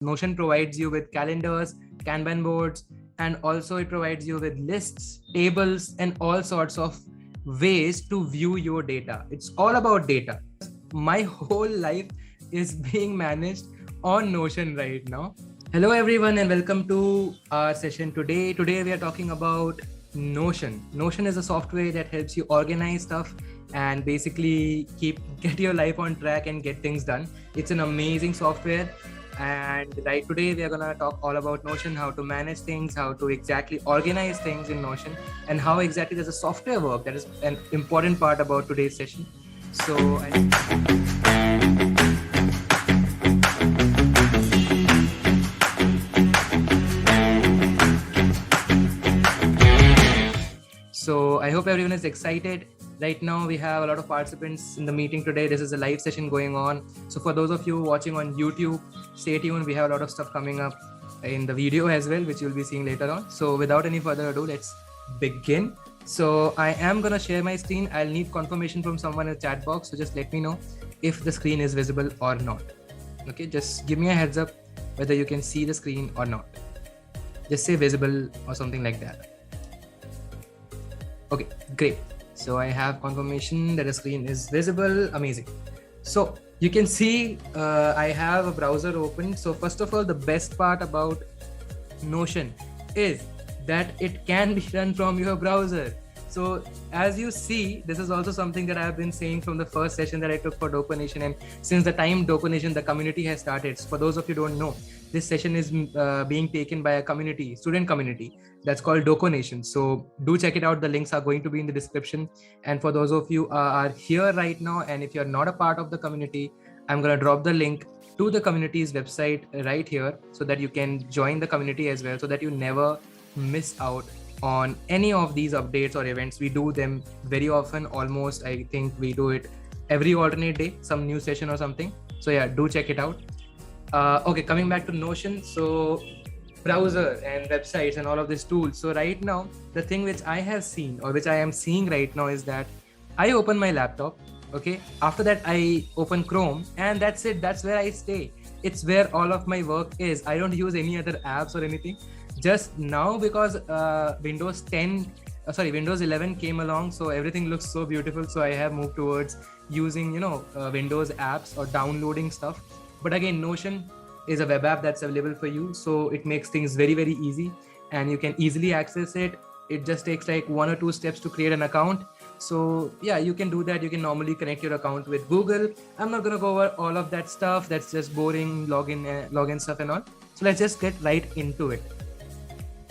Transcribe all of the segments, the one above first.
Notion provides you with calendars, Kanban boards, and also it provides you with lists, tables, and all sorts of ways to view your data. It's all about data. My whole life is being managed on Notion right now. Hello everyone and welcome to our session today. Today we are talking about Notion. Notion is a software that helps you organize stuff and basically get your life on track and get things done. It's an amazing software. And right today we are gonna talk all about Notion, how to manage things, how to exactly organize things in Notion, and how exactly does the software work. That is an important part about today's session. So I hope everyone is excited. Right now we have a lot of participants in the meeting today. This is a live session going on. So for those of you watching on YouTube, stay tuned. We have a lot of stuff coming up in the video as well, which you'll be seeing later on. So without any further ado, let's begin. So I am gonna share my screen. I'll need confirmation from someone in the chat box. So just let me know if the screen is visible or not. Okay, just give me a heads up whether you can see the screen or not. Just say visible or something like that. Okay, great. So I have confirmation that the screen is visible. Amazing. So you can see I have a browser open. So first of all, the best part about Notion is that it can be run from your browser. So as you see, this is also something that I've been saying from the first session that I took for DocoNation, and since the time DocoNation, the community has started. So for those of you who don't know, this session is being taken by a community, student community, that's called DocoNation. So do check it out. The links are going to be in the description. And for those of you who are here right now, and if you're not a part of the community, I'm going to drop the link to the community's website right here so that you can join the community as well, so that you never miss out on any of these updates or events. We do them very often, almost I think we do it every alternate day, some new session or something. So yeah, do check it out. Okay, coming back to Notion. So browser and websites and all of these tools. So right now, the thing which I have seen or which I am seeing right now is that I open my laptop. Okay, after that I open Chrome, and that's it. That's where I stay. It's where all of my work is. I don't use any other apps or anything. Just now, because Windows 11 came along, so everything looks so beautiful. So I have moved towards using, Windows apps or downloading stuff. But again, Notion is a web app that's available for you. So it makes things very, very easy and you can easily access it. It just takes like 1 or 2 steps to create an account. So yeah, you can do that. You can normally connect your account with Google. I'm not going to go over all of that stuff. That's just boring login stuff and all. So let's just get right into it.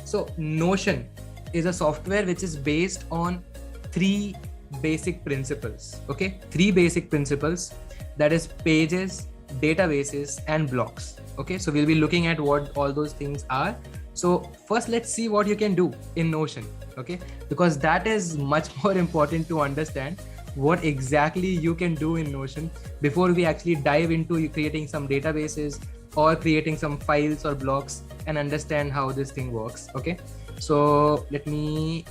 So Notion is a software which is based on 3 basic principles. Okay, 3 basic principles, that is pages, databases, and blocks. Okay, so we'll be looking at what all those things are. So first, let's see what you can do in Notion. Okay, because that is much more important to understand what exactly you can do in Notion before we actually dive into creating some databases or creating some files or blocks and understand how this thing works. Okay, so let me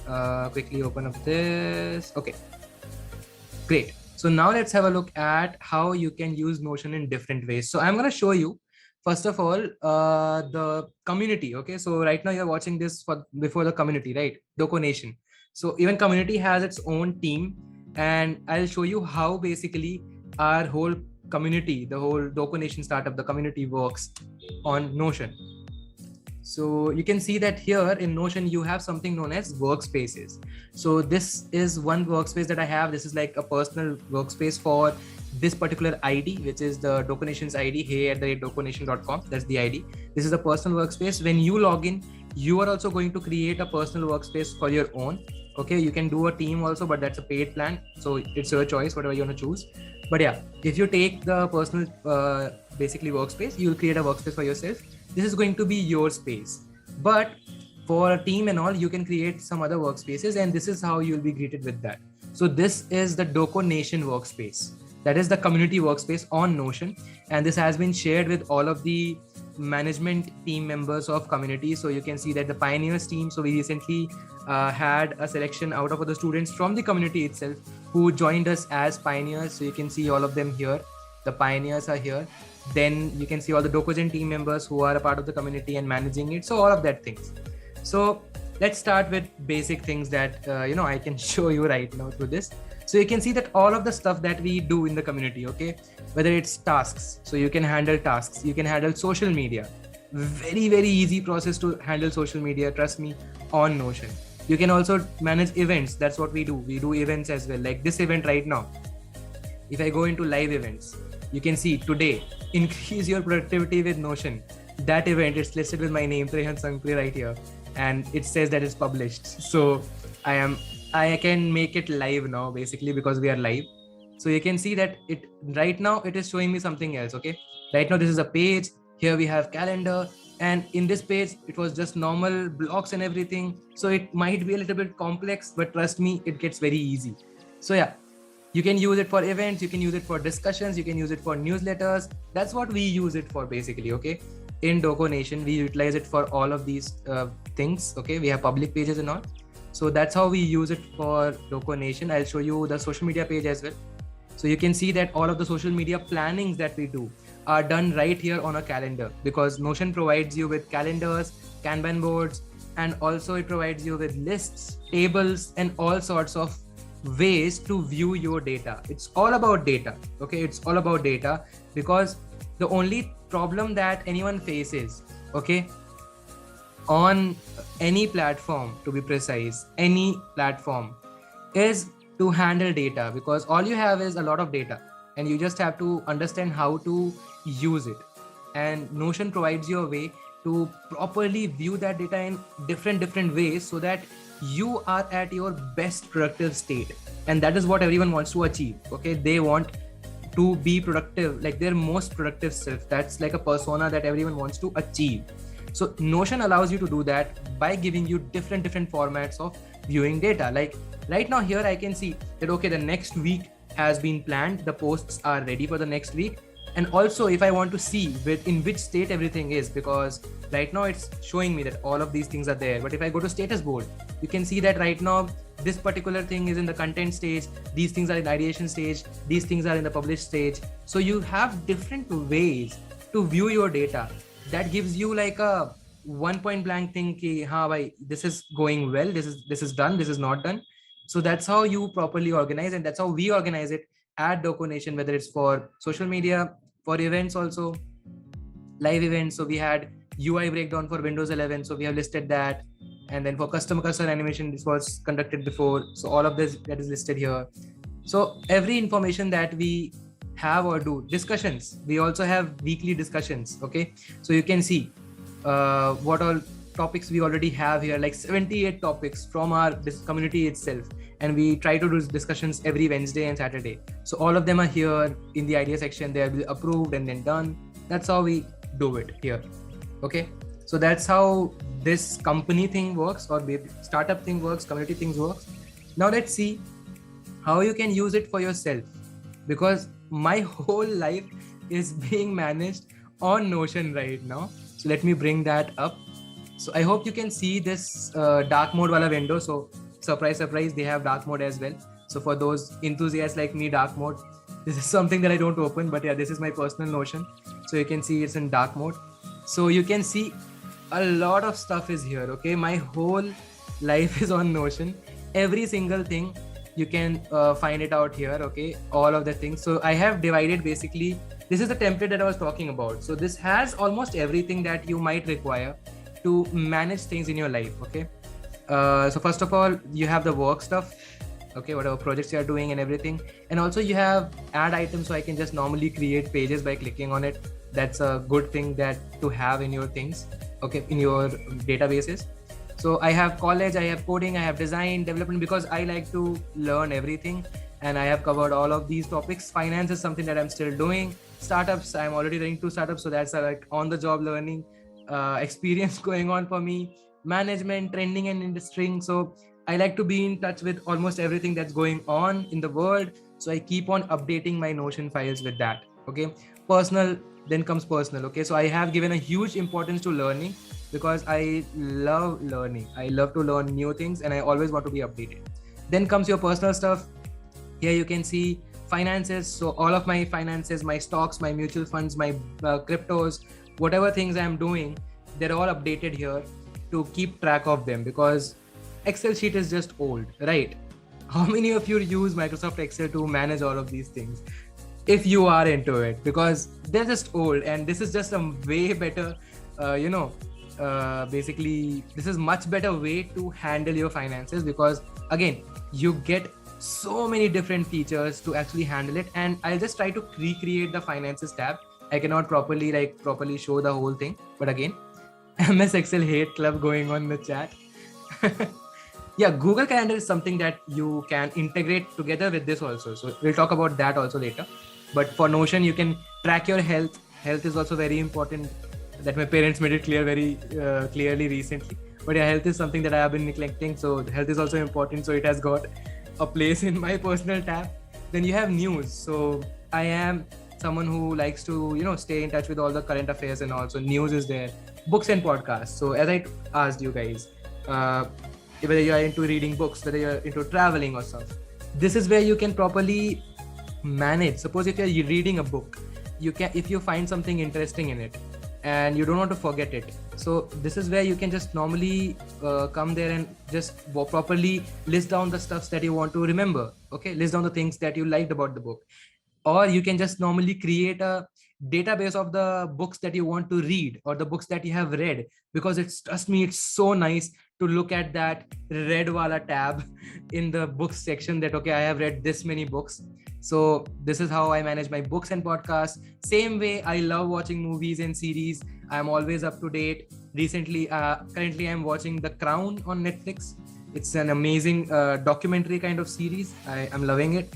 quickly open up this. Okay, great. So now let's have a look at how you can use Notion in different ways. So I'm going to show you first of all the community. Okay, so right now you're watching this before the community, right? DocoNation. So even community has its own team, and I'll show you how basically our whole community, the whole DocoNation startup, the community works on Notion. So you can see that here in Notion, you have something known as workspaces. So this is one workspace that I have. This is like a personal workspace for this particular ID, which is the DocoNation's ID, hey@doconation.com. That's the ID. This is a personal workspace. When you log in, you are also going to create a personal workspace for your own. Okay, you can do a team also, but that's a paid plan. So it's your choice, whatever you want to choose. But yeah, if you take the personal basically workspace, you'll create a workspace for yourself. This is going to be your space. But for a team and all, you can create some other workspaces, and this is how you'll be greeted with that. So this is the DocoNation workspace. That is the community workspace on Notion. And this has been shared with all of the management team members of community. So you can see that the pioneers team. So we recently had a selection out of the students from the community itself who joined us as pioneers. So you can see all of them here. The pioneers are here. Then you can see all the DokuGen team members who are a part of the community and managing it. So all of that things. So let's start with basic things that I can show you right now through this. So you can see that all of the stuff that we do in the community, okay, whether it's tasks, so you can handle tasks, you can handle social media, very easy process to handle social media, trust me, on Notion. You can also manage events. That's what we do events as well, like this event right now. If I go into live events, you can see today, increase your productivity with Notion. That event, it's listed with my name, Trehan Sangpri, right here, and it says that it's published. So I can make it live now, basically, because we are live. So you can see that it right now it is showing me something else. Okay, right now this is a page. Here we have calendar, and in this page it was just normal blocks and everything. So it might be a little bit complex, but trust me, it gets very easy. So yeah, you can use it for events, you can use it for discussions, you can use it for newsletters. That's what we use it for, basically. Okay, in DokuNation we utilize it for all of these things. Okay, we have public pages and all. So that's how we use it for DokuNation. I'll show you the social media page as well. So you can see that all of the social media plannings that we do are done right here on a calendar, because Notion provides you with calendars, Kanban boards, and also it provides you with lists, tables, and all sorts of ways to view your data. It's all about data. Okay, it's all about data, because the only problem that anyone faces, okay, on any platform, to be precise, any platform, is to handle data, because all you have is a lot of data and you just have to understand how to use it. And Notion provides you a way to properly view that data in different ways, so that you are at your best productive state. And that is what everyone wants to achieve. Okay, they want to be productive, like their most productive self. That's like a persona that everyone wants to achieve. So Notion allows you to do that by giving you different formats of viewing data. Like right now here I can see that, okay, the next week has been planned, the posts are ready for the next week. And also if I want to see in which state everything is, because right now it's showing me that all of these things are there. But if I go to status board, you can see that right now this particular thing is in the content stage, these things are in ideation stage, these things are in the published stage. So you have different ways to view your data. That gives you like a one point blank thing ki, haan bhai, this is going well, this is done, this is not done. So that's how you properly organize, and that's how we organize it at DokuNation, whether it's for social media, for events also, live events. So we had UI breakdown for Windows 11, so we have listed that. And then for custom cursor animation, this was conducted before. So all of this that is listed here. So every information that we have or do, discussions, we also have weekly discussions. Okay, so you can see what all topics we already have here, like 78 topics from our community itself, and we try to do discussions every Wednesday and Saturday. So all of them are here in the idea section. They will be approved and then done. That's how we do it here. Okay, so that's how this company thing works, or startup thing works, community things works. Now let's see how you can use it for yourself, because my whole life is being managed on Notion right now. So let me bring that up. So I hope you can see this dark mode wala window. So surprise, they have dark mode as well. So for those enthusiasts like me, dark mode, this is something that I don't open, but yeah, this is my personal Notion. So you can see it's in dark mode. So you can see a lot of stuff is here. Okay, my whole life is on Notion. Every single thing you can find it out here. Okay, all of the things. So I have divided, basically, this is the template that I was talking about. So this has almost everything that you might require to manage things in your life. Okay, so first of all, you have the work stuff. Okay, whatever projects you are doing and everything. And also you have add items, so I can just normally create pages by clicking on it. That's a good thing that to have in your things, okay, in your databases. So I have college, I have coding, I have design, development, because I like to learn everything, and I have covered all of these topics. Finance is something that I'm still doing. Startups, I'm already running 2 startups, so that's a like on the job learning experience going on for me. Management, trending and industry. So I like to be in touch with almost everything that's going on in the world. So I keep on updating my Notion files with that. Okay, personal, then comes personal. Okay, so I have given a huge importance to learning, because I love learning. I love to learn new things, and I always want to be updated. Then comes your personal stuff. Here you can see finances. So all of my finances, my stocks, my mutual funds, my cryptos, whatever things I'm doing, they're all updated here to keep track of them, because Excel sheet is just old, right? How many of you use Microsoft Excel to manage all of these things? If you are into it, because they're just old, and this is just a way better, basically this is much better way to handle your finances, because again, you get so many different features to actually handle it. And I'll just try to recreate the finances tab. I cannot properly show the whole thing, but again, MS Excel hate club going on in the chat. Yeah, Google Calendar is something that you can integrate together with this also. So we'll talk about that also later. But for Notion, you can track your health. Health is also very important. That my parents made it clear very clearly recently. But yeah, health is something that I have been neglecting. So health is also important. So it has got a place in my personal tab. Then you have news. So I am someone who likes to, stay in touch with all the current affairs, and also news is there. Books and podcasts. So as I asked you guys, whether you are into reading books, whether you're into traveling or stuff, this is where you can properly manage. Suppose if you're reading a book, if you find something interesting in it and you don't want to forget it, so this is where you can just normally come there and just properly list down the stuffs that you want to remember. Okay, list down the things that you liked about the book. Or you can just normally create a database of the books that you want to read, or the books that you have read, because trust me, it's so nice to look at that red wala tab in the books section, that okay, I have read this many books. So this is how I manage my books and podcasts. Same way, I love watching movies and series. I'm always up to date. Currently I'm watching The Crown on Netflix. It's an amazing documentary kind of series. I'm loving it.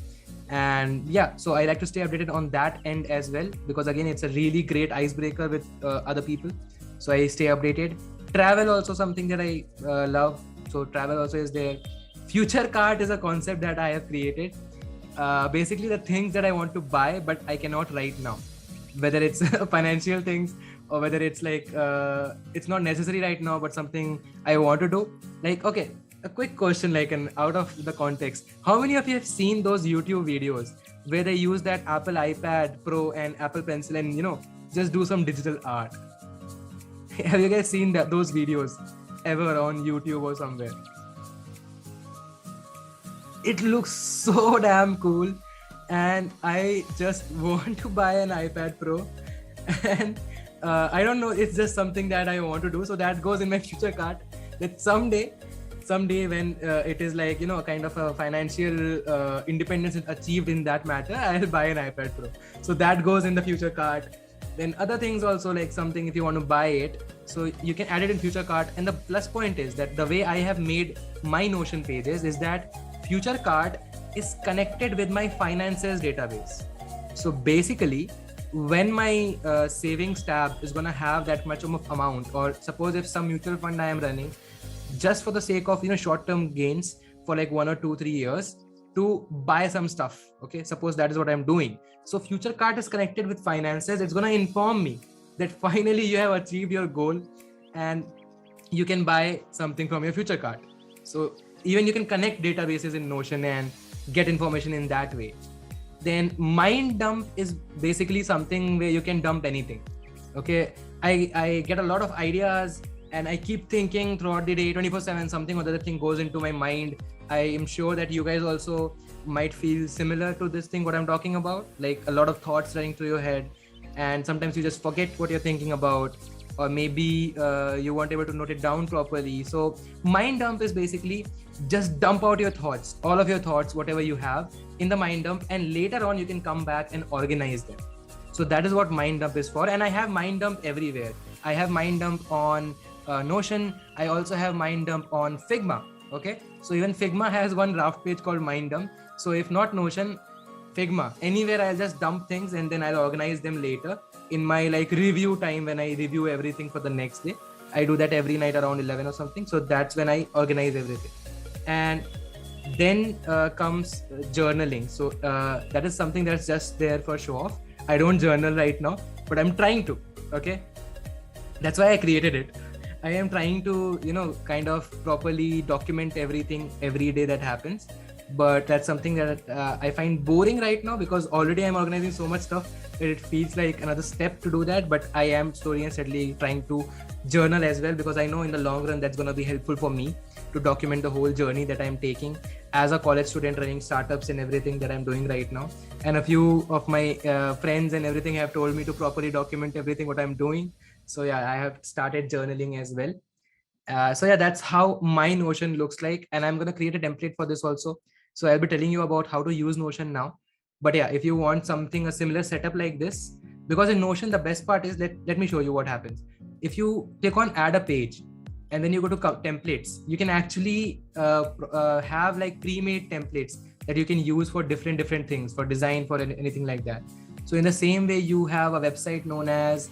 And yeah, so I like to stay updated on that end as well, because again, it's a really great icebreaker with other people. So I stay updated. Travel also something that I love. So travel also is there. Future cart is a concept that I have created. Basically the things that I want to buy, but I cannot right now, whether it's financial things, or whether it's like it's not necessary right now, but something I want to do. Like, okay, a quick question, like an out of the context, how many of you have seen those YouTube videos where they use that Apple iPad Pro and Apple Pencil and just do some digital art? Have you guys seen those videos ever on YouTube or somewhere? It looks so damn cool, and I just want to buy an iPad Pro. And I don't know, it's just something that I want to do. So that goes in my future cart, that someday when it is like kind of a financial independence is achieved in that matter, I'll buy an iPad Pro. So that goes in the future cart. Then other things also, like something if you want to buy it, so you can add it in future cart. And the plus point is that the way I have made my Notion pages is that future cart is connected with my finances database. So basically, when my savings tab is going to have that much of amount, or suppose if some mutual fund I am running just for the sake of short-term gains for like 1 or 2, 3 years to buy some stuff, okay, suppose that is what I'm doing. So future cart is connected with finances. It's going to inform me that finally you have achieved your goal and you can buy something from your future cart. So even you can connect databases in Notion and get information in that way. Then mind dump is basically something where you can dump anything. Okay, I get a lot of ideas and I keep thinking throughout the day, 24/7, something or the other thing goes into my mind. I am sure that you guys also might feel similar to this thing, what I'm talking about, like a lot of thoughts running through your head, and sometimes you just forget what you're thinking about, or maybe you weren't able to note it down properly. So mind dump is basically just dump out your thoughts, all of your thoughts, whatever you have in the mind dump, and later on you can come back and organize them. So that is what mind dump is for. And I have mind dump everywhere. I have mind dump on Notion. I also have mind dump on Figma. Okay, so even Figma has one draft page called mind dump. So if not Notion, Figma, anywhere I'll just dump things and then I'll organize them later in my like review time, when I review everything for the next day. I do that every night around 11 or something. So that's when I organize everything. And then comes journaling. So that is something that's just there for show off. I don't journal right now, but I'm trying to. Okay, that's why I created it. I am trying to kind of properly document everything every day that happens. but that's something that I find boring right now, because already I'm organizing so much stuff that it feels like another step to do that. But I am slowly and steadily trying to journal as well, because I know in the long run that's going to be helpful for me to document the whole journey that I'm taking as a college student, running startups and everything that I'm doing right now. And a few of my friends and everything have told me to properly document everything what I'm doing. So yeah, I have started journaling as well. So yeah, that's how my Notion looks like, and I'm going to create a template for this also. So I'll be telling you about how to use Notion now. But yeah, if you want something, a similar setup like this, because in Notion the best part is, let me show you what happens. If you click on add a page and then you go to templates, you can actually have like pre-made templates that you can use for different things, for design, for anything like that. So in the same way, you have a website known as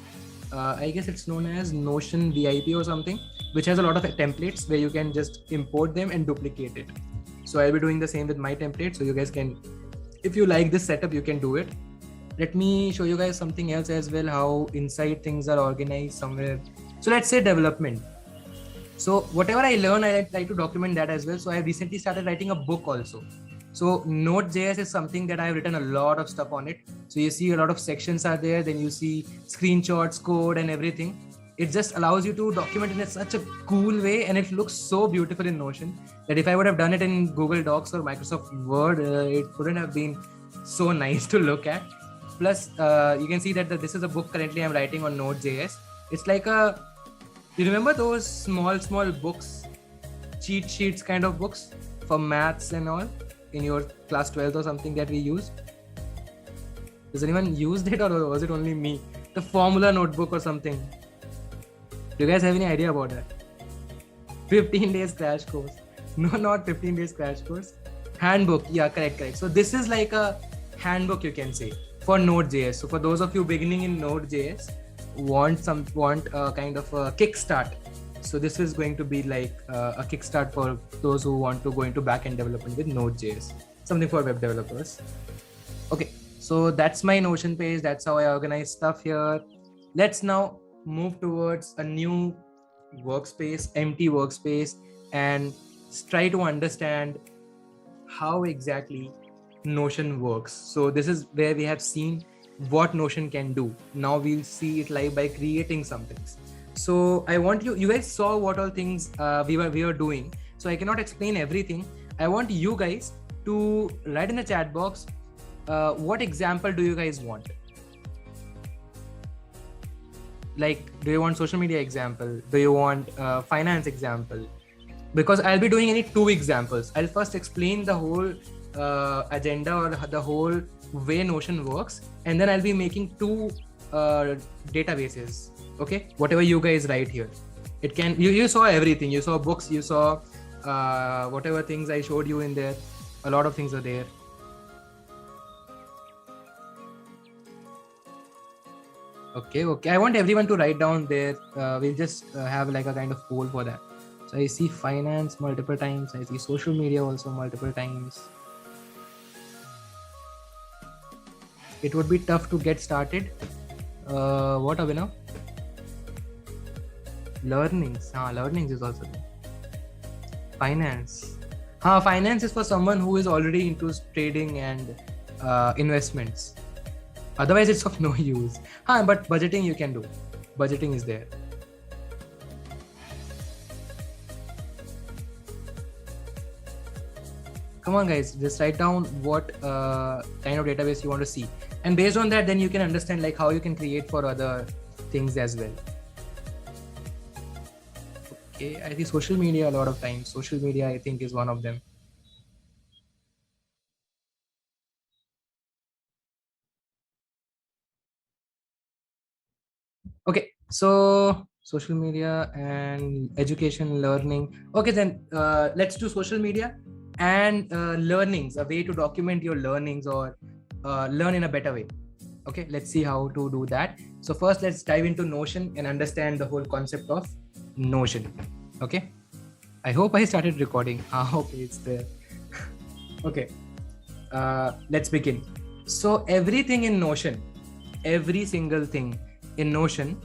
I guess it's known as Notion VIP or something, which has a lot of templates where you can just import them and duplicate it. So I'll be doing the same with my template. So you guys can, if you like this setup, you can do it. Let me show you guys something else as well, how inside things are organized somewhere. So let's say development. So whatever I learn, I try to document that as well. So I recently started writing a book also. So Node.js is something that I've written a lot of stuff on it. So you see a lot of sections are there, then you see screenshots, code and everything. It just allows you to document in such a cool way, and it looks so beautiful in Notion that if I would have done it in Google Docs or Microsoft Word, it wouldn't have been so nice to look at. Plus, you can see that this is a book currently I'm writing on Node.js. It's like you remember those small books, cheat sheets kind of books for maths and all in your class 12 or something that we used? Does anyone use it, or was it only me? The formula notebook or something. Do you guys have any idea about that? 15 days crash course. No, not 15 days crash course. Handbook. Yeah, correct. So this is like a handbook, you can say, for Node.js. So for those of you beginning in Node.js, want kind of a kickstart. So this is going to be like a kickstart for those who want to go into backend development with Node.js, something for web developers. Okay, so that's my Notion page. That's how I organize stuff here. Let's now move towards a new workspace, empty workspace, and try to understand how exactly Notion works. So this is where we have seen what Notion can do. Now we'll see it live by creating some things. So I want you guys saw what all things we were doing. So I cannot explain everything. I want you guys to write in the chat box, what example do you guys want? Like, do you want social media example? Do you want finance example? Because I'll be doing only 2 examples. I'll first explain the whole agenda or the whole way Notion works, and then I'll be making 2 databases. Okay, whatever you guys write here, it can, you saw everything. You saw books, you saw whatever things I showed you in there. A lot of things are there. Okay, I want everyone to write down there. We'll just have like a kind of poll for that. So I see finance multiple times. I see social media also multiple times. It would be tough to get started. What are we now? Learnings. Learnings is also there. Finance. Finance is for someone who is already into trading and investments. Otherwise, it's of no use. But budgeting you can do. Budgeting is there. Come on, guys, just write down what kind of database you want to see. And based on that, then you can understand like how you can create for other things as well. Okay, I see social media a lot of times. Social media, I think, is one of them. Okay, so social media and education, learning. Okay, then let's do social media and learnings, a way to document your learnings or learn in a better way. Okay, let's see how to do that. So first, let's dive into Notion and understand the whole concept of Notion. Okay, I hope I started recording. Okay, it's there. Okay, let's begin. So everything in Notion, every single thing in Notion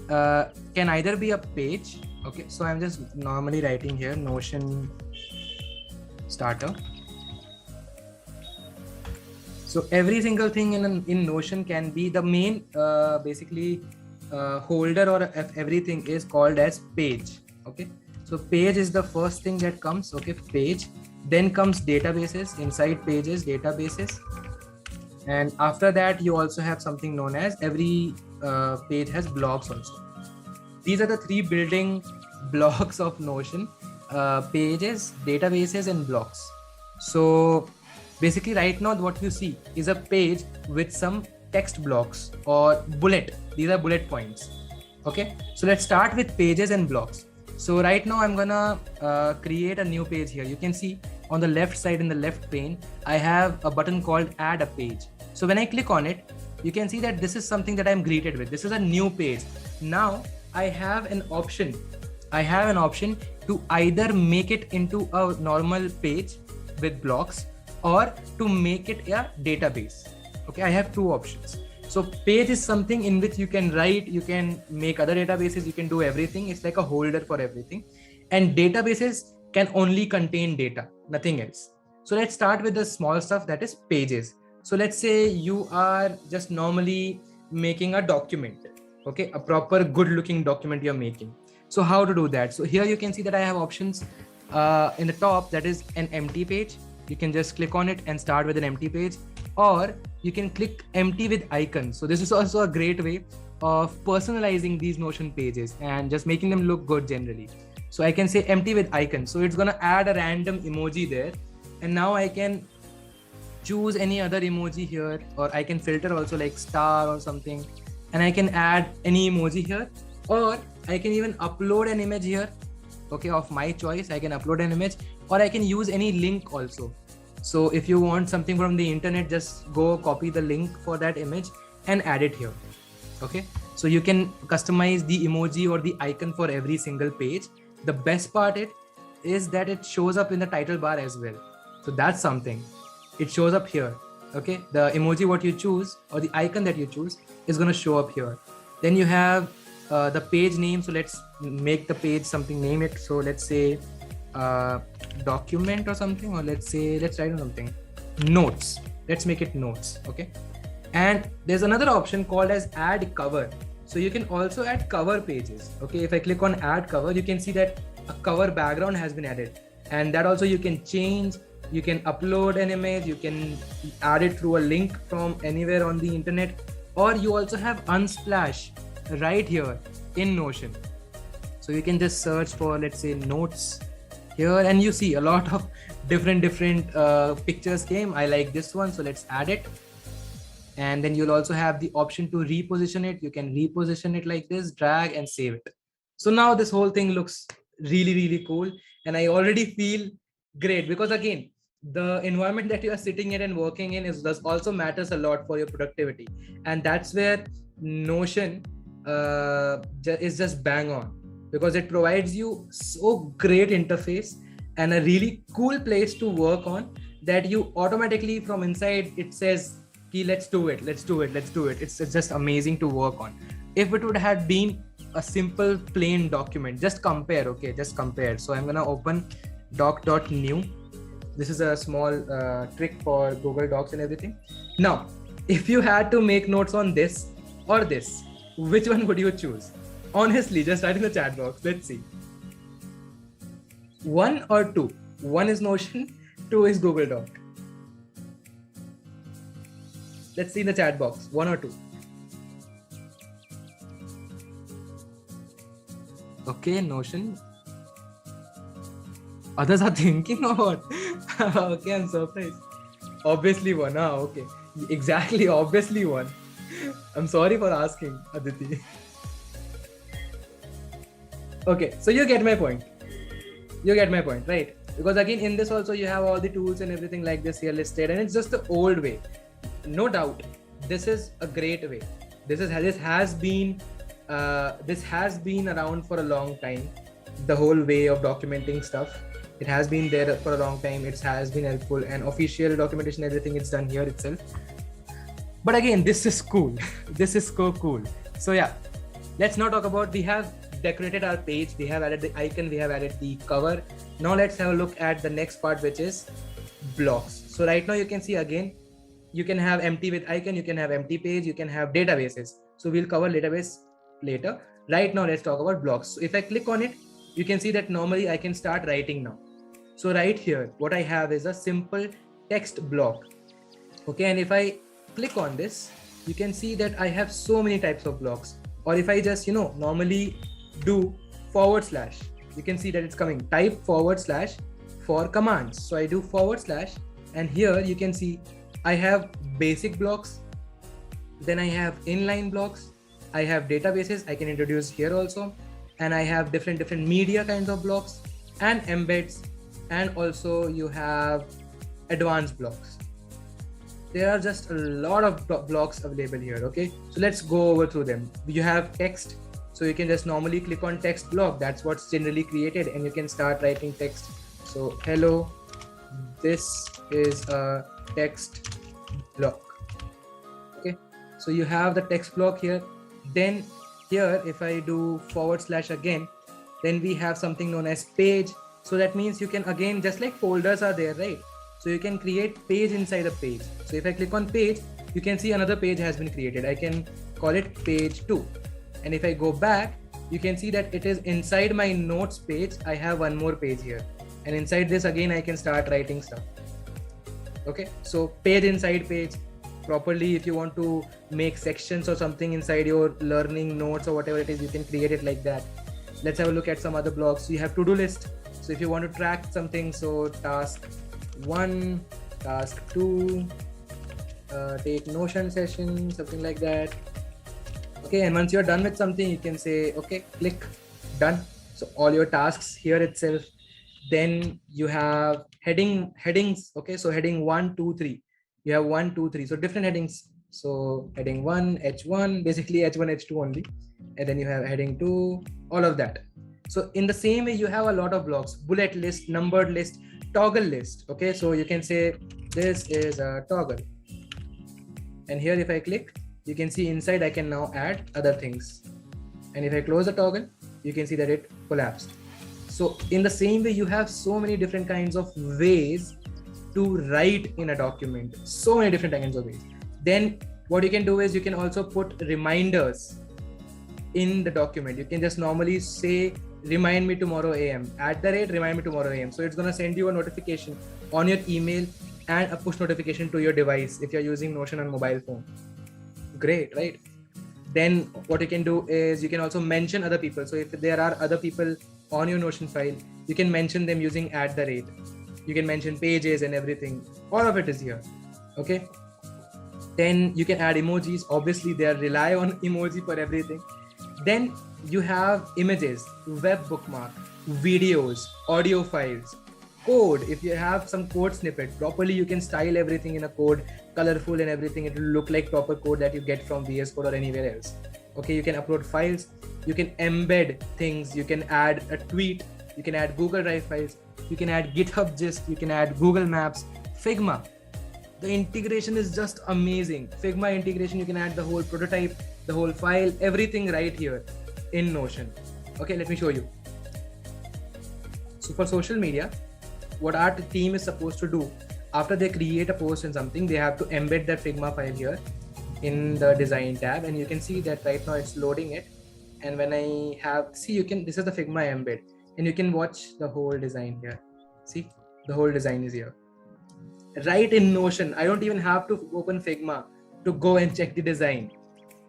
can either be a page. Okay, so I'm just normally writing here Notion starter. So every single thing in Notion can be the main basically holder or everything is called as page. Okay, so page is the first thing that comes. Okay, page. Then comes databases. Inside pages, databases. And after that, you also have something known as every page has blocks also. These are the three building blocks of Notion: pages, databases, and blocks. So basically right now what you see is a page with some text blocks or bullet. These are bullet points. Okay, so let's start with pages and blocks. So right now I'm gonna create a new page here. You can see on the left side in the left pane, I have a button called add a page. So when I click on it, you can see that this is something that I'm greeted with. This is a new page. Now I have an option. I have an option to either make it into a normal page with blocks or to make it a database. Okay, I have two options. So page is something in which you can write, you can make other databases, you can do everything. It's like a holder for everything. And databases can only contain data, nothing else. So let's start with the small stuff, that is pages. So let's say you are just normally making a document, okay, a proper good looking document you're making. So how to do that? So here you can see that I have options in the top, that is an empty page. You can just click on it and start with an empty page, or you can click empty with icons. So this is also a great way of personalizing these Notion pages and just making them look good generally. So I can say empty with icons. So it's gonna add a random emoji there. And now I can choose any other emoji here, or I can filter also like star or something. And I can add any emoji here, or I can even upload an image here. Okay, of my choice, I can upload an image, or I can use any link also. So if you want something from the internet, just go copy the link for that image and add it here. Okay, so you can customize the emoji or the icon for every single page. The best part is that it shows up in the title bar as well. So that's something. It shows up here. Okay, the emoji what you choose or the icon that you choose is going to show up here. Then you have the page name. So let's make the page something, name it. So let's say document or something, or let's write on something, notes. Let's make it notes. Okay, and there's another option called as add cover. So you can also add cover pages. Okay, if I click on add cover, you can see that a cover background has been added, and that also you can change. You can upload an image, you can add it through a link from anywhere on the internet, or you also have Unsplash right here in Notion. So you can just search for, let's say, notes here, and you see a lot of different pictures came. I like this one, so let's add it. And then you'll also have the option to reposition it. You can reposition it like this, drag and save it. So now this whole thing looks really, really cool. And I already feel great, because again, the environment that you are sitting in and working in does also matters a lot for your productivity. And that's where Notion is just bang on, because it provides you so great interface and a really cool place to work on, that you automatically from inside it says, let's do it. It's just amazing to work on. If it would have been a simple plain document, just compare. Okay, just compare. So I'm gonna open doc.new. This is a small trick for Google Docs and everything. Now, if you had to make notes on this or this, which one would you choose? Honestly, just write in the chat box. Let's see. 1 or 2? 1 is Notion, 2 is Google Doc. Let's see in the chat box. 1 or 2? Okay, Notion. Others are thinking or what? Okay, I'm surprised. Obviously 1. Okay. Exactly, obviously 1. I'm sorry for asking, Aditi. Okay, so you get my point. Right? Because again, in this also you have all the tools and everything like this here listed, and it's just the old way. No doubt, this is a great way. This has been around for a long time. The whole way of documenting stuff, it has been there for a long time. It has been helpful, and official documentation, everything it's done here itself. But again, this is cool. This is so cool. So yeah, let's now talk about, we have decorated our page, we have added the icon, we have added the cover. Now let's have a look at the next part, which is blocks. So right now you can see again, you can have empty with icon, you can have empty page, you can have databases. So we'll cover database later. Right now, let's talk about blocks. So if I click on it, you can see that normally I can start writing now. So right here, what I have is a simple text block. Okay, and if I click on this, you can see that I have so many types of blocks. Or if I just, normally do /, you can see that it's coming type / for commands. So I do / and here you can see I have basic blocks, then I have inline blocks, I have databases I can introduce here also, and I have different media kinds of blocks and embeds, and also you have advanced blocks. There are just a lot of blocks available here. Okay, so let's go over through them. You have text, so you can just normally click on text block. That's what's generally created, and you can start writing text. So hello, this is a text block. Okay, so you have the text block here. Then here, if I do / again, then we have something known as page. So that means you can, again, just like folders are there, right? So you can create page inside a page. So if I click on page, you can see another page has been created. I can call it page 2. And if I go back, you can see that it is inside my notes page. I have one more page here. And inside this, again, I can start writing stuff. Okay, so page inside page. Properly, if you want to make sections or something inside your learning notes or whatever it is, you can create it like that. Let's have a look at some other blocks. You have to-do list. So if you want to track something, so task 1, task 2, take Notion session, something like that. Okay, and once you're done with something, you can say, okay, click done. So all your tasks here itself. Then you have headings. Okay, so heading 1, 2, 3. You have 1, 2, 3. So different headings. So heading 1, H1, basically H1, H2 only. And then you have heading 2, all of that. So in the same way, you have a lot of blocks: bullet list, numbered list, toggle list. Okay, so you can say this is a toggle. And here, if I click, you can see inside I can now add other things. And if I close the toggle, you can see that it collapsed. So in the same way, you have so many different kinds of ways to write in a document, so many different kinds of ways. Then what you can do is you can also put reminders in the document. You can just normally say, remind me tomorrow AM, @remind me tomorrow AM. So it's going to send you a notification on your email and a push notification to your device if you're using Notion on mobile phone. Great, right? Then what you can do is you can also mention other people. So if there are other people on your Notion file, you can mention them using @. You can mention pages and everything. All of it is here. Okay. Then you can add emojis. Obviously, they rely on emoji for everything. Then you have images, web bookmark, videos, audio files, code. If you have some code snippet, properly you can style everything in a code, colorful and everything. It will look like proper code that you get from VS Code or anywhere else. Okay, you can upload files. You can embed things. You can add a tweet. You can add Google Drive files. You can add GitHub gist. You can add Google Maps, Figma. The integration is just amazing. Figma integration, you can add the whole prototype, the whole file, everything right here in Notion. Okay, let me show you. So for social media, what our team is supposed to do after they create a post and something, they have to embed that Figma file here in the design tab. And you can see that right now it's loading it. And when I have, see, this is the Figma embed, and you can watch the whole design here. See, the whole design is here. Right in Notion. I don't even have to open Figma to go and check the design.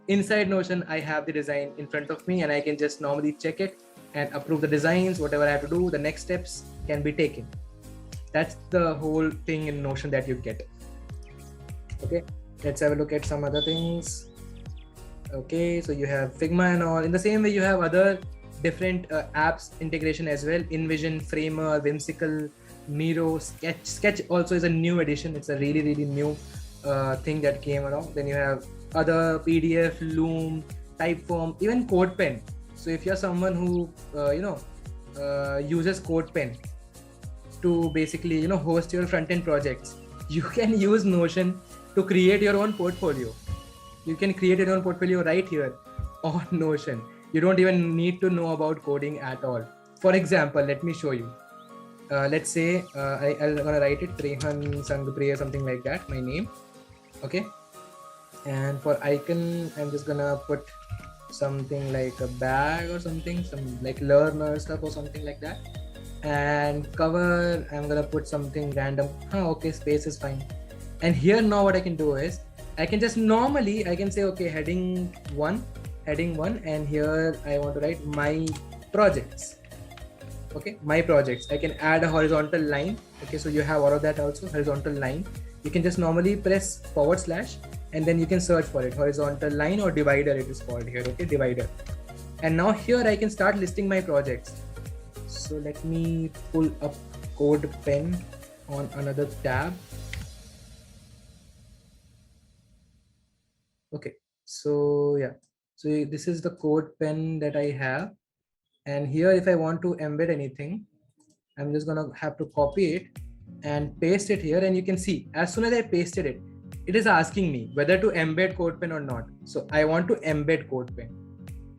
Inside Notion, I have the design in front of me, and I can just normally check it and approve the designs. Whatever I have to do, the next steps can be taken. That's the whole thing in Notion that you get. Okay, let's have a look at some other things. Okay, so you have Figma and all. In the same way, you have other different apps integration as well. InVision, Framer, Whimsical, Miro, Sketch. Sketch also is a new addition. It's a really, really new thing that came along. Then you have other PDF, Loom, Typeform, even CodePen. So if you're someone who uses CodePen to basically host your front-end projects, you can use Notion to create your own portfolio. You can create your own portfolio right here on Notion. You don't even need to know about coding at all. For example, let me show you. Let's say I'm gonna write it Trehan Sangpriya, something like that, my name. Okay, and for icon I'm just gonna put something like a bag or something, some like learner stuff or something like that. And cover I'm gonna put something random. Okay, space is fine. And here now what I can do is I can just normally I can say okay, heading one, and here I want to write my projects. Okay, my projects. I can add a horizontal line. Okay, so you have all of that also, horizontal line. You can just normally press / and then you can search for it, horizontal line or divider it is called here. Okay, divider. And now here I can start listing my projects. So let me pull up CodePen on another tab. Okay, so yeah, so this is the CodePen that I have. And here if I want to embed anything, I'm just gonna have to copy it and paste it here. And you can see as soon as I pasted it, it is asking me whether to embed CodePen or not. So I want to embed CodePen.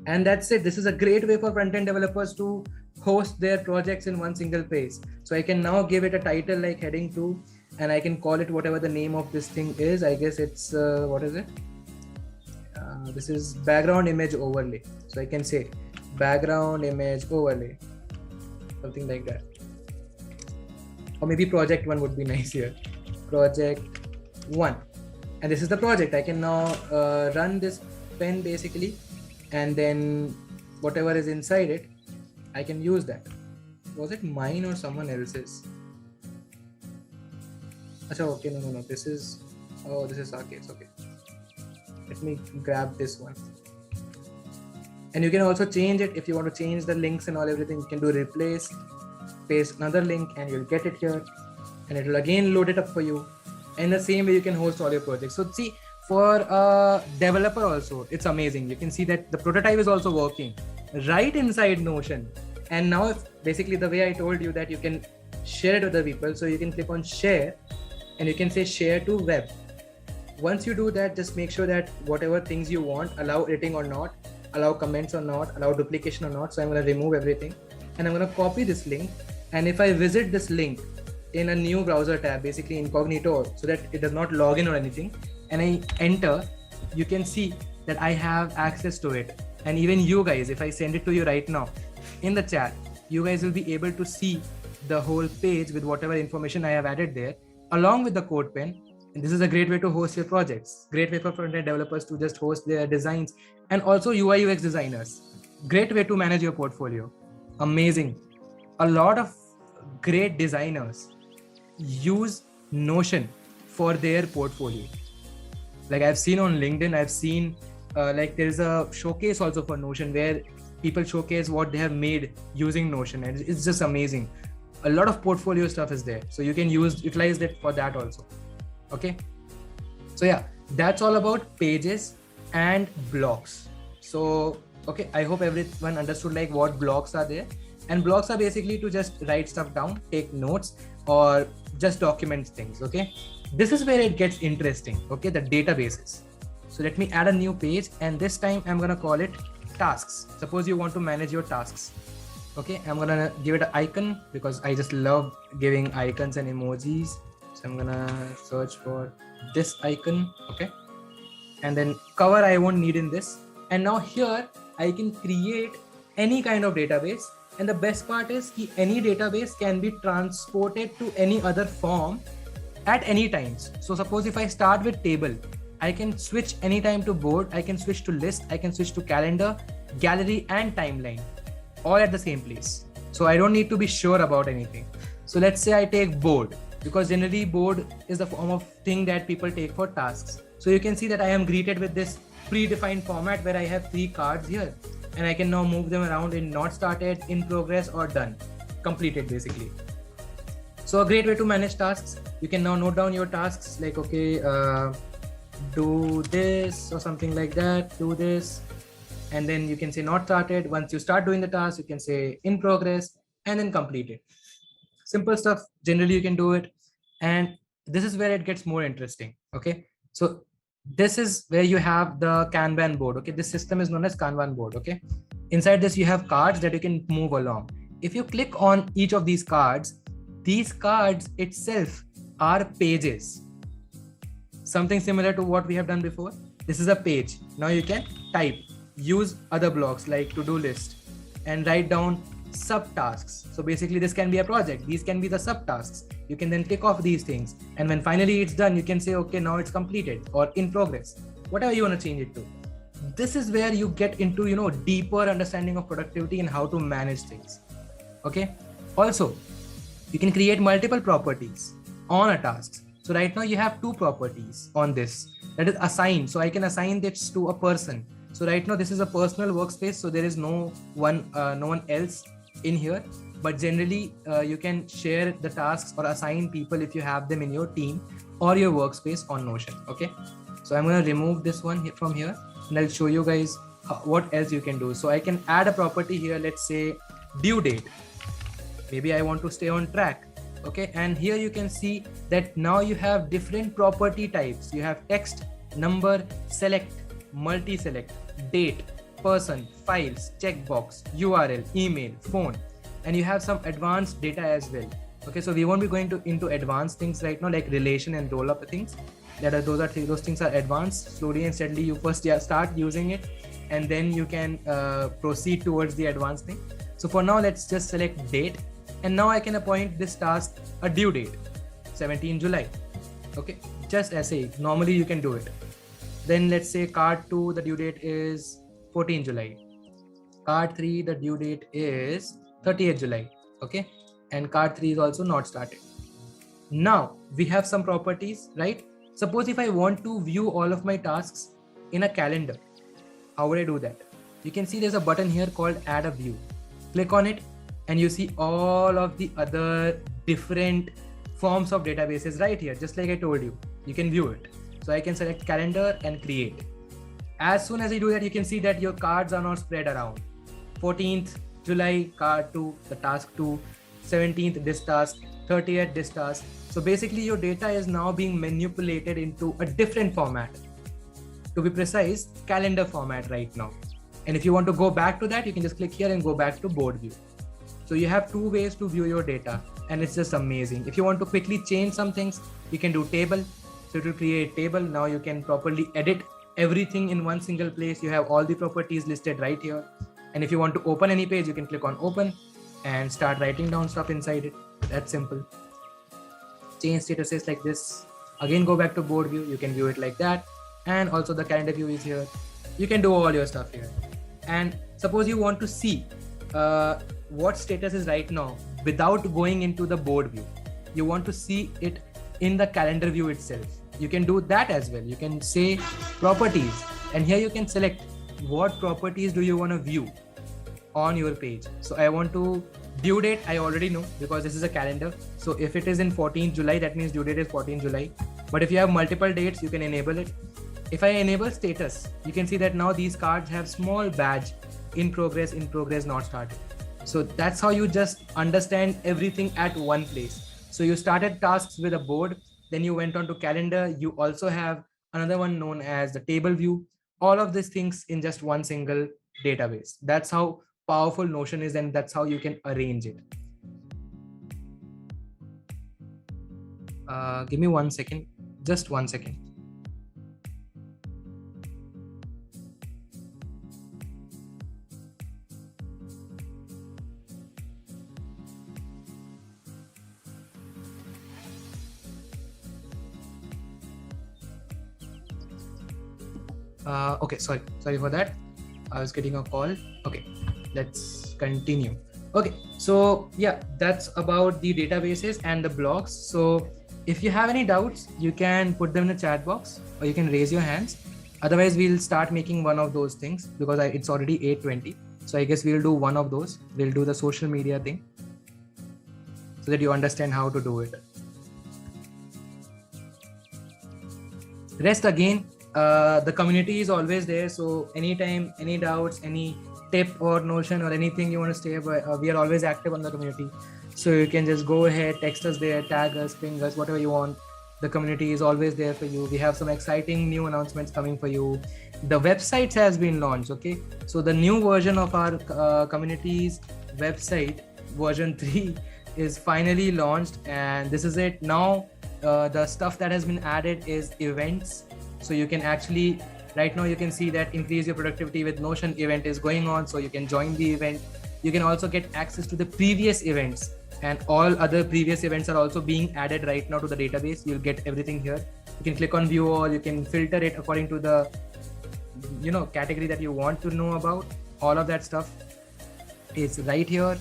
And that's it. This is a great way for front-end developers to host their projects in one single place. So I can now give it a title like heading 2, and I can call it whatever the name of this thing is. I guess it's, what is it? This is background image overlay. So I can say background image overlay, something like that. Or maybe project 1 would be nice here. Project 1. And this is the project. I can now run this pen basically, and then whatever is inside it, I can use that. Was it mine or someone else's? Achha, okay, no. This is, oh, this is our case. Okay. Let me grab this one. And you can also change it. If you want to change the links and all everything, you can do replace, paste another link, and you'll get it here. And it will again load it up for you. And the same way you can host all your projects. So see, for a developer also, it's amazing. You can see that the prototype is also working right inside Notion. And now basically the way I told you that you can share it with other people. So you can click on share and you can say share to web. Once you do that, just make sure that whatever things you want, allow editing or not, allow comments or not, allow duplication or not. So I'm going to remove everything and I'm going to copy this link. And if I visit this link in a new browser tab, basically incognito, so that it does not log in or anything, and I enter, you can see that I have access to it. And even you guys, if I send it to you right now in the chat, you guys will be able to see the whole page with whatever information I have added there, along with the CodePen. And this is a great way to host your projects. Great way for front-end developers to just host their designs, and also UI UX designers. Great way to manage your portfolio. Amazing. A lot of great designers use Notion for their portfolio. Like I've seen on LinkedIn, I've seen like there's a showcase also for Notion where people showcase what they have made using Notion, and it's just amazing. A lot of portfolio stuff is there, so you can utilize it for that also. Okay, so yeah, that's all about pages and blocks. So okay, I hope everyone understood like what blocks are there. And blocks are basically to just write stuff down, take notes, or just document things. Okay, this is where it gets interesting. Okay, the databases. So let me add a new page, and this time I'm gonna call it tasks. Suppose you want to manage your tasks. Okay, I'm gonna give it an icon because I just love giving icons and emojis. So I'm gonna search for this icon. Okay, and then cover I won't need in this. And now here I can create any kind of database. And the best part is any database can be transported to any other form at any times. So suppose if I start with table, I can switch anytime to board, I can switch to list, I can switch to calendar, gallery, and timeline, all at the same place. So I don't need to be sure about anything. So let's say I take board, because generally board is the form of thing that people take for tasks. So you can see that I am greeted with this predefined format where I have 3 cards here. And I can now move them around in not started, in progress, or done, completed basically. So a great way to manage tasks. You can now note down your tasks like, okay, do this or something like that, do this. And then you can say not started. Once you start doing the task, you can say in progress and then completed. Simple stuff. Generally you can do it. And this is where it gets more interesting. Okay. So this is where you have the Kanban board. Okay, this system is known as Kanban board. Okay, inside this you have cards that you can move along. If you click on each of these cards itself are pages. something similar to what we have done before. This is a page. Now you can type, use other blocks like to-do list, and write down subtasks. So basically this can be a project. These can be the subtasks. You can then tick off these things. And when finally it's done, you can say, okay, now it's completed or in progress, whatever you want to change it to. This is where you get into, deeper understanding of productivity and how to manage things. Okay. Also, you can create multiple properties on a task. So right now you have two properties on this, that is assigned. So I can assign this to a person. So right now this is a personal workspace. So there is no one else in here, but generally you can share the tasks or assign people if you have them in your team or your workspace on Notion. Okay. So I'm going to remove this one from here and I'll show you guys what else you can do. So I can add a property here. Let's say due date. Maybe I want to stay on track. Okay. And here you can see that now you have different property types. You have text, number, select, multi-select, date, person, files, checkbox, URL, email, phone, and you have some advanced data as well. Okay. So we won't be going into advanced things right now, like relation and roll up things. Those things are advanced. Slowly and steadily you first start using it and then you can proceed towards the advanced thing. So for now, let's just select date. And now I can appoint this task a due date, 17 July. Okay, just as say, normally you can do it. Then let's say card 2, the due date is 14 July. Card 3, the due date is 30th July. Okay, and card 3 is also not started. Now we have some properties, right? Suppose if I want to view all of my tasks in a calendar, how would I do that? You can see there's a button here called add a view. Click on it and you see all of the other different forms of databases right here. Just like I told you, you can view it. So I can select calendar and create. As soon as I do that, you can see that your cards are now spread around. 14th July, card 2, the task 2, 17th, this task, 30th, this task. So basically your data is now being manipulated into a different format. To be precise, calendar format right now. And if you want to go back to that, you can just click here and go back to board view. So you have two ways to view your data and it's just amazing. If you want to quickly change some things, you can do table. So it will create a table. Now you can properly edit everything in one single place. You have all the properties listed right here. And if you want to open any page, you can click on open and start writing down stuff inside it. That's simple. Change statuses like this. Again, go back to board view. You can view it like that. And also the calendar view is here. You can do all your stuff here. And suppose you want to see what status is right now without going into the board view. You want to see it in the calendar view itself. You can do that as well. You can say properties and here you can select what properties do you want to view on your page. So I want to due date. I already know because this is a calendar. So if it is in 14th July, that means due date is 14th July. But if you have multiple dates, you can enable it. If I enable status, you can see that now these cards have small badge in progress, not started. So that's how you just understand everything at one place. So you started tasks with a board, then you went on to calendar. You also have another one known as the table view. All of these things in just one single database. That's how powerful Notion is and that's how you can arrange it. Give me 1 second, just 1 second. Okay, sorry for that. I was getting a call. Okay, let's continue. Okay, so yeah, that's about the databases and the blogs. So if you have any doubts, you can put them in the chat box or you can raise your hands. Otherwise, we'll start making one of those things because it's already 8:20. So I guess we'll do one of those. We'll do the social media thing so that you understand how to do it. Rest again. The community is always there. So anytime, any doubts, any tip or Notion or anything you want to stay by, we are always active on the community. So you can just go ahead, text us there, tag us, ping us, whatever you want. The community is always there for you. We have some exciting new announcements coming for you. The website has been launched. Okay. So the new version of our community's website, version 3, is finally launched. And this is it. Now The stuff that has been added is events. So you can actually, right now you can see that increase your productivity with Notion event is going on. So you can join the event. You can also get access to the previous events, and all other previous events are also being added right now to the database. You'll get everything here. You can click on view all, you can filter it according to the category that you want to know about. All of that stuff is right here.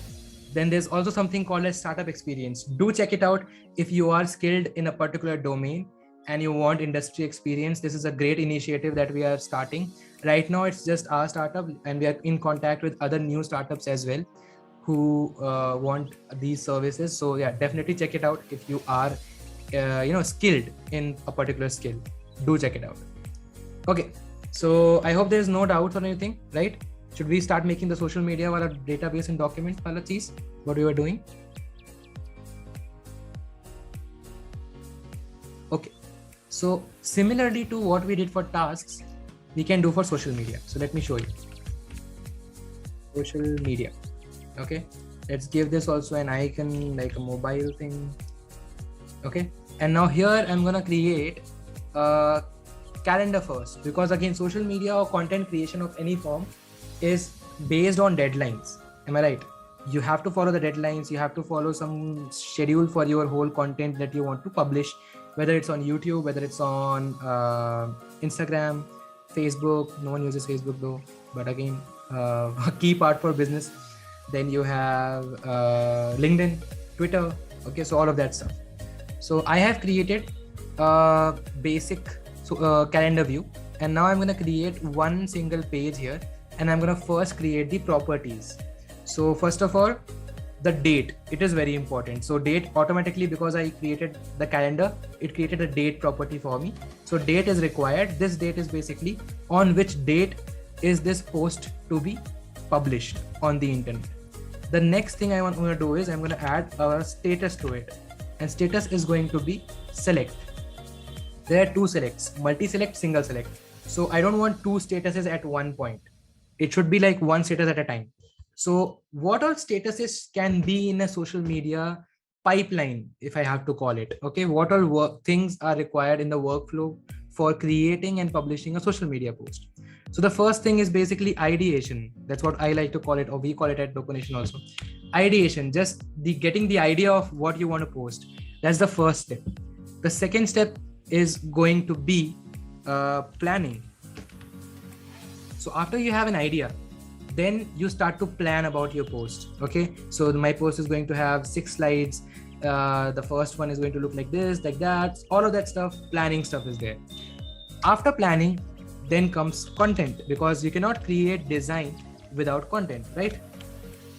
Then there's also something called a startup experience. Do check it out if you are skilled in a particular domain and you want industry experience. This is a great initiative that we are starting. Right now it's just our startup, and we are in contact with other new startups as well who want these services. So yeah, definitely check it out if you are skilled in a particular skill. Do check it out. Okay, so I hope there's no doubts or anything, right? Should we start making the social media or a database and document wala cheez? What we were doing? Okay, so similarly to what we did for tasks, we can do for social media. So let me show you. Social media. Okay, let's give this also an icon like a mobile thing. Okay, and now here I'm gonna create a calendar first, because again, social media or content creation of any form is based on deadlines. Am I right? You have to follow the deadlines. You have to follow some schedule for your whole content that you want to publish, whether it's on YouTube, whether it's on Instagram, Facebook. No one uses Facebook though, but again, a key part for business. Then you have LinkedIn, Twitter. Okay, so all of that stuff. So I have created a basic calendar view, and now I'm going to create one single page here, and I'm going to first create the properties. So first of all, the date, it is very important. So date automatically, because I created the calendar, it created a date property for me. So date is required. This date is basically on which date is this post to be published on the internet. The next thing I'm going to do is I'm going to add a status to it, and status is going to be select. There are two selects, multi-select, single select. So I don't want two statuses at one point. It should be like one status at a time. So what all statuses can be in a social media pipeline, if I have to call it? Okay, what all things are required in the workflow for creating and publishing a social media post? So the first thing is basically ideation. That's what I like to call it, or we call it at DocoNation also. Ideation, just getting the idea of what you want to post. That's the first step. The second step is going to be planning. So after you have an idea, then you start to plan about your post. Okay, so my post is going to have 6 slides. The first one is going to look like this, like that. All of that stuff, planning stuff is there. After planning, then comes content, because you cannot create design without content, right?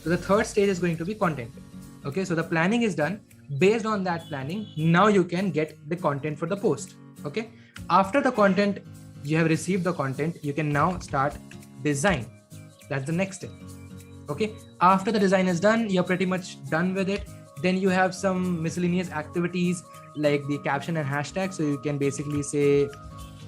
So the third stage is going to be content. Okay, so the planning is done. Based on that planning, now you can get the content for the post. Okay, after the content, you have received the content, you can now start design. That's the next step. Okay, after the design is done, you're pretty much done with it. Then you have some miscellaneous activities like the caption and hashtag. So you can basically say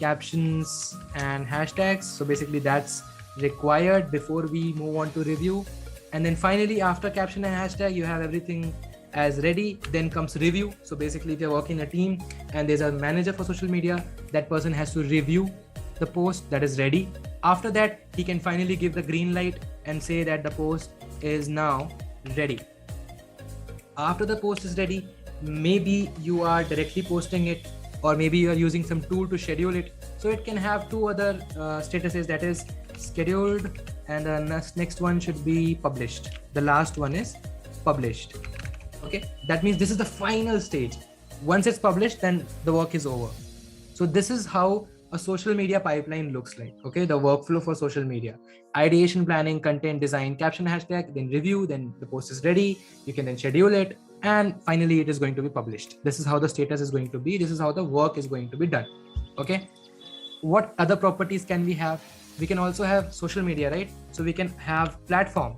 captions and hashtags. So basically that's required before we move on to review. And then finally, after caption and hashtag, you have everything as ready. Then comes review. So basically, if you're working in a team and there's a manager for social media, that person has to review the post that is ready. After that, he can finally give the green light and say that the post is now ready. After the post is ready, maybe you are directly posting it, or maybe you are using some tool to schedule it. So it can have two other statuses, that is scheduled, and the next one should be published. The last one is published. Okay, that means this is the final stage. Once it's published, then the work is over. So this is how a social media pipeline looks like. Okay, the workflow for social media: ideation, planning, content, design, caption, hashtag, then review, then the post is ready, you can then schedule it, and finally it is going to be published. This is how the status is going to be. This is how the work is going to be done. Okay, what other properties can we have? We can also have social media, right? So we can have platform.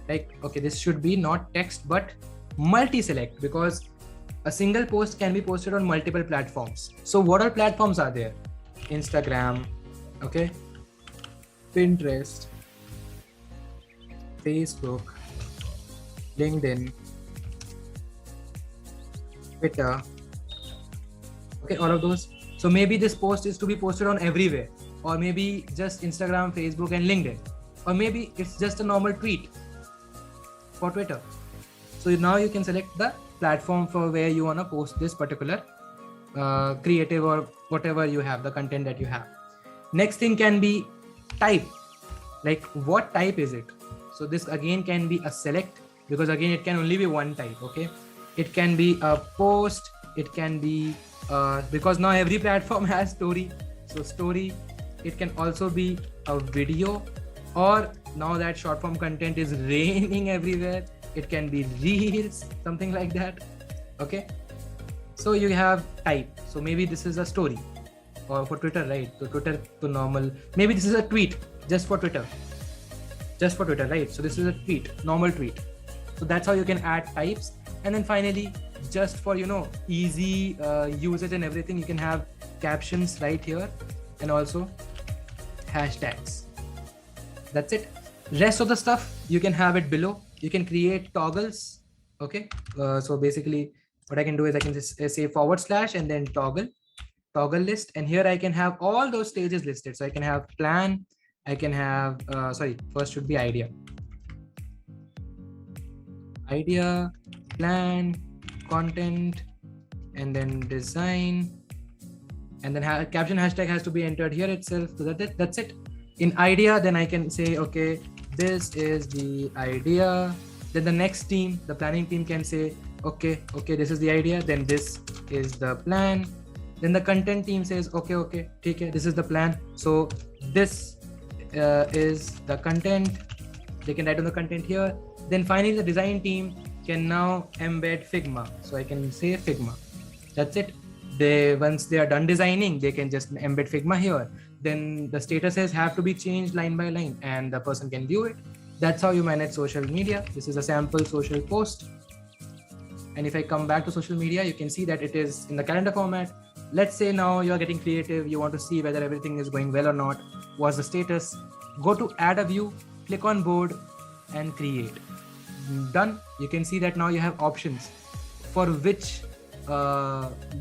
Like, okay, this should be not text but multi-select, because a single post can be posted on multiple platforms. So what all platforms are there? Instagram, okay, Pinterest, Facebook, LinkedIn, Twitter. Okay, all of those. So maybe this post is to be posted on everywhere, or maybe just Instagram, Facebook, and LinkedIn, or maybe it's just a normal tweet for Twitter. So now you can select the platform for where you want to post this particular creative or whatever you have, the content that you have. Next thing can be type, like what type is it? So this again can be a select, because again it can only be one type. Okay, it can be a post, it can be because now every platform has story, so story. It can also be a video, or now that short form content is raining everywhere, it can be reels, something like that. Okay, so you have type. So maybe this is a story, or for Twitter, right? So Twitter to normal, maybe this is a tweet just for Twitter, right? So this is a tweet, normal tweet. So that's how you can add types. And then finally, just for easy usage and everything, you can have captions right here, and also hashtags. That's it. Rest of the stuff you can have it below. You can create toggles. Okay, so basically what I can do is I can just say / and then toggle list, and here I can have all those stages listed. So I can have plan, I can have first should be idea, plan, content, and then design, and then caption hashtag has to be entered here itself. So that's it. In idea, then I can say, okay, this is the idea. Then the next team, the planning team, can say, okay, this is the idea, then this is the plan. Then the content team says, okay, this is the plan, so this is the content. They can write on the content here. Then finally the design team can now embed Figma. So I can say Figma. That's it. Once they are done designing, they can just embed Figma here. Then the statuses have to be changed line by line, and the person can view it. That's how you manage social media. This is a sample social post. And if I come back to social media, you can see that it is in the calendar format. Let's say now you're getting creative. You want to see whether everything is going well or not. What's the status? Go to add a view, click on board, and create. Done. You can see that now you have options for which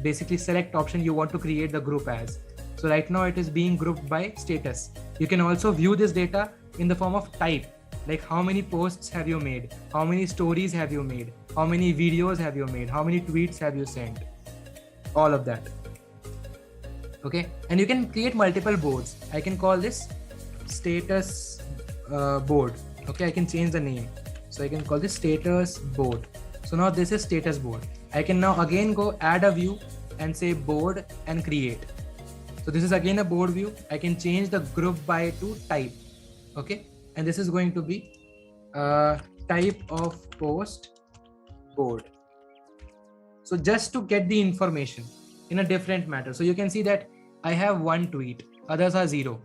basically select option you want to create the group as. So right now it is being grouped by status. You can also view this data in the form of type, like how many posts have you made, how many stories have you made, how many videos have you made, how many tweets have you sent, all of that. Okay, and you can create multiple boards. I can call this status board. Okay, I can change the name. So I can call this status board. So now this is status board. I can now again go add a view and say board and create. So this is again a board view. I can change the group by to type. Okay, and this is going to be type of post board. So just to get the information in a different matter. So you can see that I have one tweet, others are 0.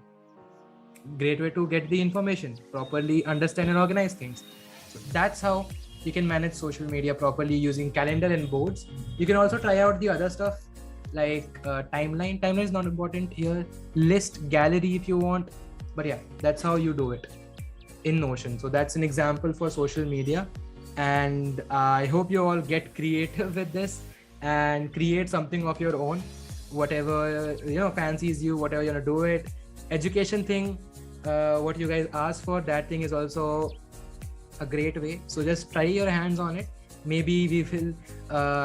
Great way to get the information, properly understand and organize things. So that's how you can manage social media properly using calendar and boards. You can also try out the other stuff like timeline. Timeline is not important here. List, gallery if you want. But yeah, that's how you do it in Notion. So that's an example for social media. And I hope you all get creative with this and create something of your own, whatever fancies you, whatever you want to do it. Education thing, what you guys ask for, that thing is also a great way. So just try your hands on it. Maybe we will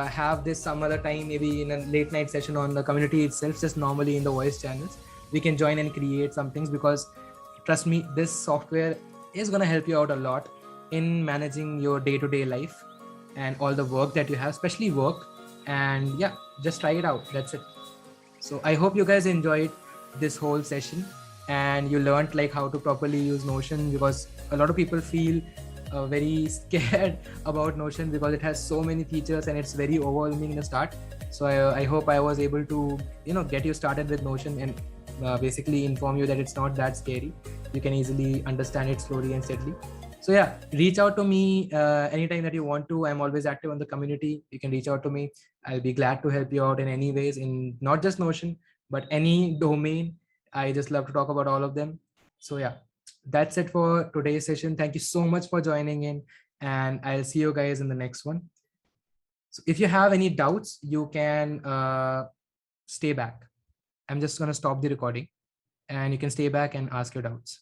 have this some other time, maybe in a late night session on the community itself, just normally in the voice channels. We can join and create some things, because trust me, this software is going to help you out a lot in managing your day-to-day life and all the work that you have, especially work. And yeah, just try it out. That's it. So I hope you guys enjoyed this whole session and you learned like how to properly use Notion, because a lot of people feel very scared about Notion because it has so many features and it's very overwhelming in the start. So I hope I was able to get you started with Notion and basically inform you that it's not that scary. You can easily understand it slowly and steadily. So yeah, reach out to me anytime that you want to. I'm always active on the community. You can reach out to me. I'll be glad to help you out in any ways, in not just Notion, but any domain. I just love to talk about all of them. So yeah, that's it for today's session. Thank you so much for joining in, and I'll see you guys in the next one. So if you have any doubts, you can stay back. I'm just going to stop the recording and you can stay back and ask your doubts.